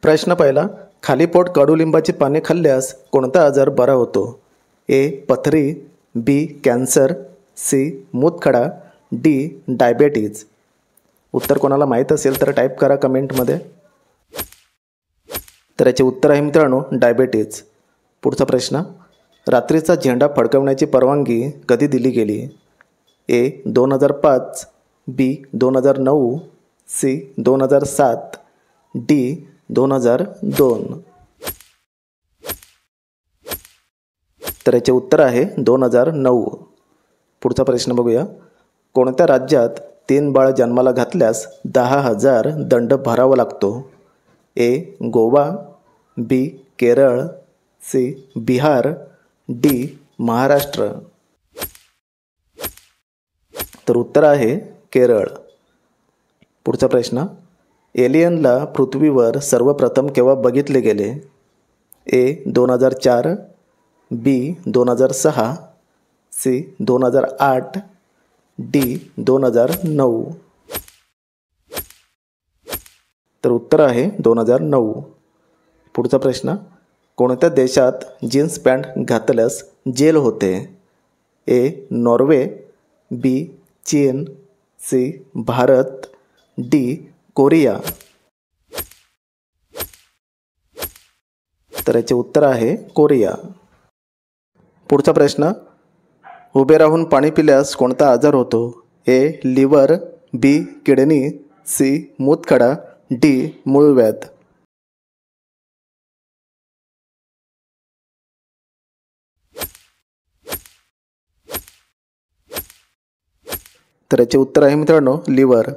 प्रश्न पहिला, खाली पोट कडुलिंबाची पाने खाल्ल्यास कोणता आजार बरा होतो? ए. पथरी, बी. Cancer, C. मूतखडा, डी. डायबेटीज. उत्तर कोणाला माहीत असेल तर टाईप करा कमेंटमध्ये. तर याचे उत्तर आहे मित्रांनो डायबेटीज. पुढचा प्रश्न, रात्रीचा झेंडा फडकवण्याची परवानगी कधी दिली गेली? ए. 2005, बी. 2009, सी. 2007, डी. 2002. तर याचे उत्तर आहे 2009. पुढचा प्रश्न बघूया. कोणत्या राज्यात 3 बाळ जन्माला घातल्यास 10,000 दंड भरावा लागतो? ए. गोवा, बी. केरळ, सी. बिहार, डी. महाराष्ट्र. तर उत्तर आहे केरळ. पुढचा प्रश्न, एलियनला पृथ्वीवर सर्वप्रथम केव्हा बघितले गेले? ए. 2004, बी. 2006, सी. 2008, डी. 2009. तर उत्तर आहे 2009. पुढचा प्रश्न, कोणत्या देशात जीन्स पॅन्ट घातल्यास जेल होते? ए. नॉर्वे, बी. चीन, सी. भारत, डी. कोरिया. तर याचे उत्तर आहे कोरिया. पुढचा प्रश्न, उभे राहून पाणी पिल्यास कोणता आजार होतो? A. Liver, B. Kidney, C. मूतखडा, डी. मूळव्याध. तर याचे उत्तर आहे मित्रांनो लिव्हर.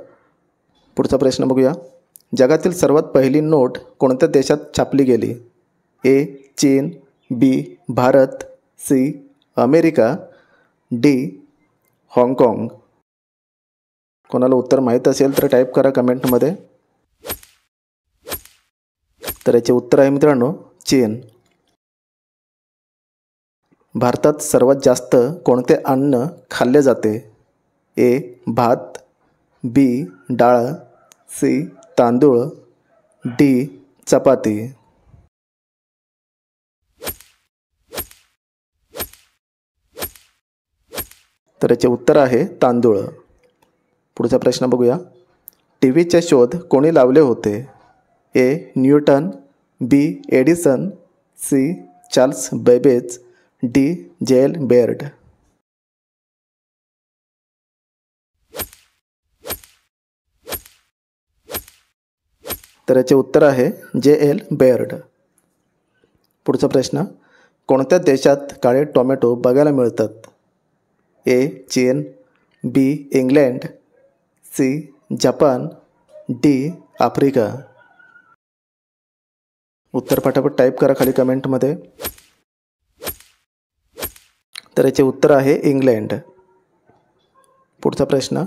पुढचा प्रश्न बघूया. जगातील सर्वात पहिली नोट कोणत्या देशात छापली गेली? ए. चीन, बी. भारत, सी. America, D. हाँगकाँग. कोणाला उत्तर माहीत असेल तर टाईप करा कमेंटमध्ये. तर याचे उत्तर आहे मित्रांनो चीन. भारतात सर्वात जास्त कोणते अन्न खाल्ले जाते? ए. भात, बी. डाळ, सी. तांदूळ, डी. चपाती. तर याचे उत्तर आहे तांदूळ. पुढचा प्रश्न बघूया. टीव्हीचे शोध कोणी लावले होते? A. Newton, B. Edison, C. Charles Babbage, D. JL Baird. तर याचे उत्तर आहे जेएल बेअर्ड. पुढचा प्रश्न, कोणत्या देशात काळे टोमॅटो बघायला मिळतात? ए. चीन, B. England, C. Japan, D. Africa. उत्तर पटापट टाईप करा खाली कमेंटमध्ये. तर याचे उत्तर आहे इंग्लंड. पुढचा प्रश्न,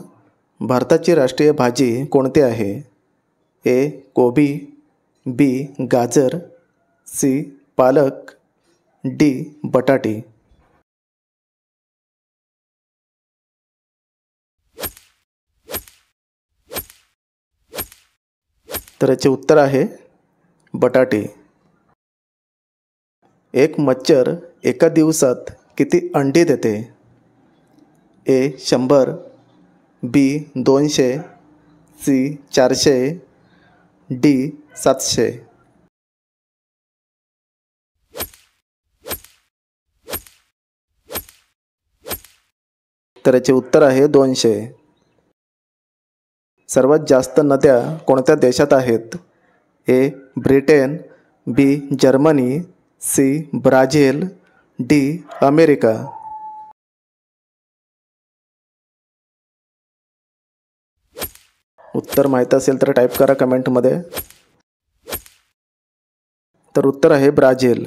भारताची राष्ट्रीय भाजी कोणती आहे? ए. कोबी, बी. गाजर, सी. पालक, डी. बटाटी. तर याचे उत्तर आहे बटाटी. एक मच्छर एका दिवसात किती अंडी देते? ए. 100, बी. 200, सी. 400, डी. 700. तर याचे उत्तर आहे 200. सर्वात जास्त नद्या कोणत्या देशात आहेत? A. Britain, B. Germany, C. Brazil, D. America. उत्तर माहीत असेल तर टाईप करा कमेंटमध्ये. तर उत्तर आहे ब्राझील.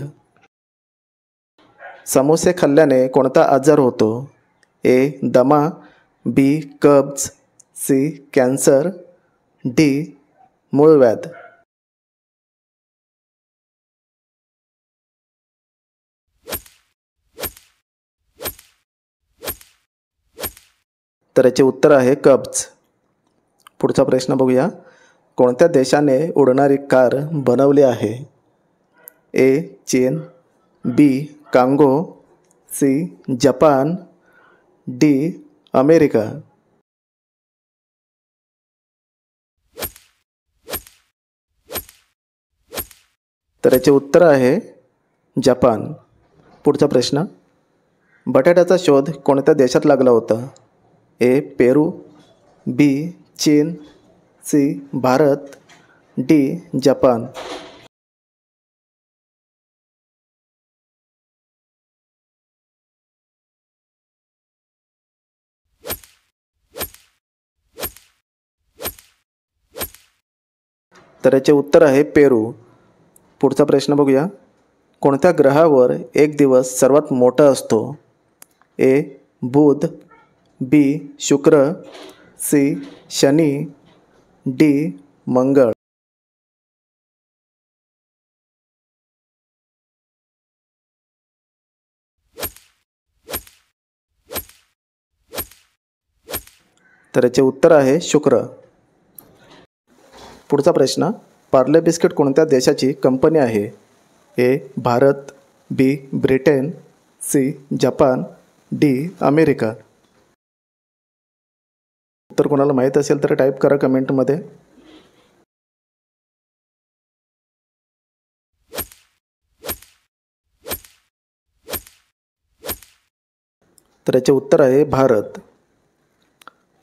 समोसे खाल्ल्याने कोणता आजार होतो? ए. दमा, बी. कब्ज, सी. Cancer, D. मूळव्याध. तर याचे उत्तर आहे कब्ज. पुढचा प्रश्न बघूया. कोणत्या देशाने उडणारी कार बनवली आहे? ए. चीन, B. Congo, C. Japan, D. America. तर याचे उत्तर आहे जपान. पुढचा प्रश्न, बटाट्याचा शोध कोणत्या देशात लागला होता? ए. पेरू, बी. चीन, सी. भारत, डी. जपान. तर याचे उत्तर आहे पेरू. पुढचा प्रश्न बघूया, कोणत्या ग्रहावर एक दिवस सर्वात मोठा असतो? ए. बुध, बी. शुक्र, सी. शनी, डी. मंगळ. तर याचे उत्तर आहे शुक्र. पुढचा प्रश्न, पार्ले बिस्किट कोणत्या देशाची कंपनी आहे? A. Bharat, B. Britain, C. Japan, D. America. उत्तर कोणाला माहीत असेल तर टाईप करा कमेंटमध्ये. तर याचे उत्तर आहे भारत.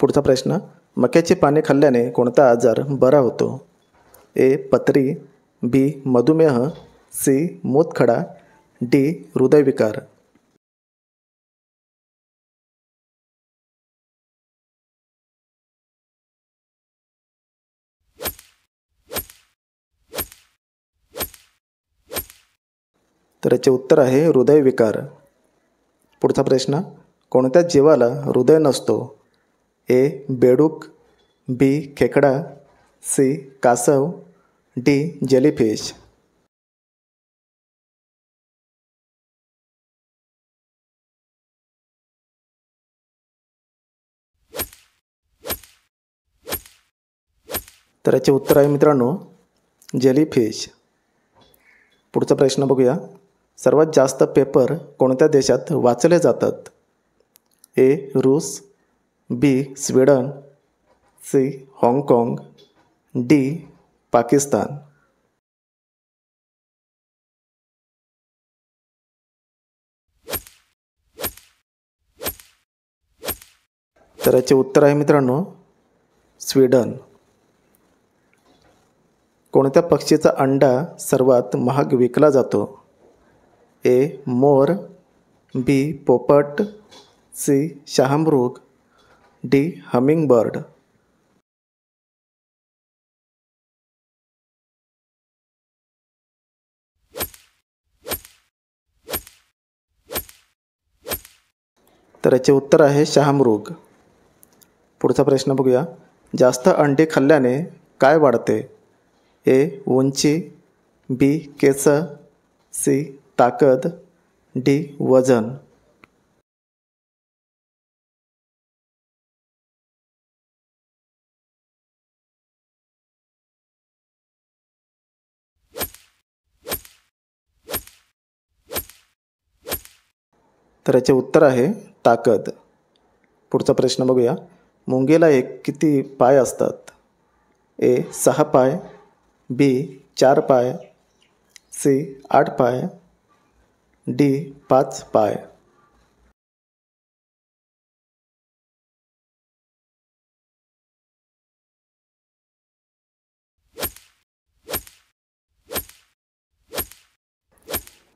पुढचा प्रश्न, मक्याची पाने खाल्ल्याने कोणता आजार बरा होतो? ए. पथरी, बी. मधुमेह, सी. मूतखडा, डी. हृदयविकार. तर याचे उत्तर आहे हृदयविकार. पुढचा प्रश्न, कोणत्या जीवाला हृदय नसतो? ए. बेडूक, बी. खेकडा, सी. कासव, डी. जेलीफिश. तर याचे उत्तर आहे मित्रांनो जेलीफिश. पुढचा प्रश्न बघूया, सर्वात जास्त पेपर कोणत्या देशात वाचले जातात? ए. रूस, बी. Sweden, C. हाँगकाँग, डी. पाकिस्तान. तर याचे उत्तर आहे मित्रांनो स्वीडन. कोणत्या पक्षीचा अंडा सर्वात महाग विकला जातो? ए. मोर, बी. पोपट, सी. शहामृग, डी. हमिंगबर्ड. तर याचे उत्तर आहे शहामृग. पुढचा प्रश्न बघूया, जास्त अंडे खाल्ल्याने काय वाढते? ए. उंची, बी. केस, सी. ताकद, डी. वजन. तर याचे उत्तर आहे ताकद. पुढचा प्रश्न बघूया, मुंगीला किती पाय असतात? ए. 6 पाय, बी. 4 पाय, सी. 8 पाय, डी. 5 पाय.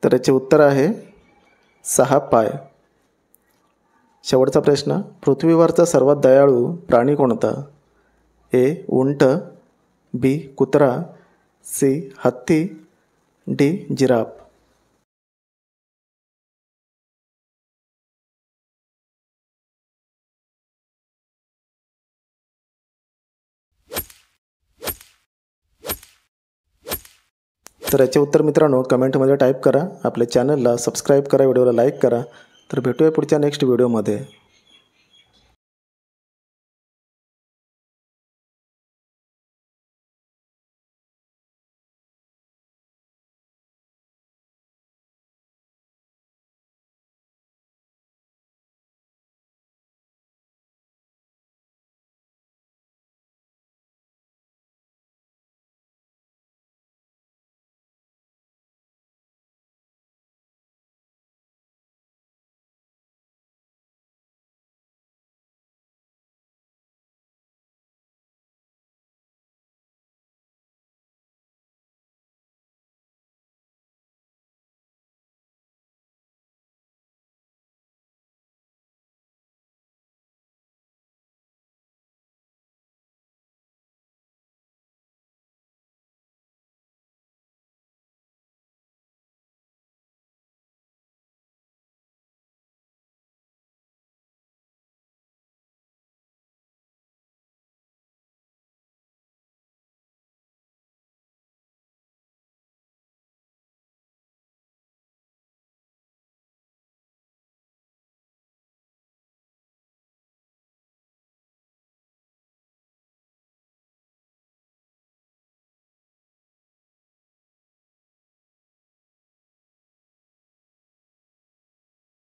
तर याचे उत्तर आहे 6 पाय. शेवटचा प्रश्न, पृथ्वीवरचा सर्वात दयाळू प्राणी कोणता? ए. उंट, बी. कुत्रा, सी. हत्ती, डी. जिराफ. तर याचे उत्तर मित्रांनो कमेंटमध्ये टाईप करा. आपल्या चॅनलला सबस्क्राईब करा, व्हिडिओला लाईक करा. तर भेटूया पुढच्या नेक्स्ट व्हिडिओमध्ये.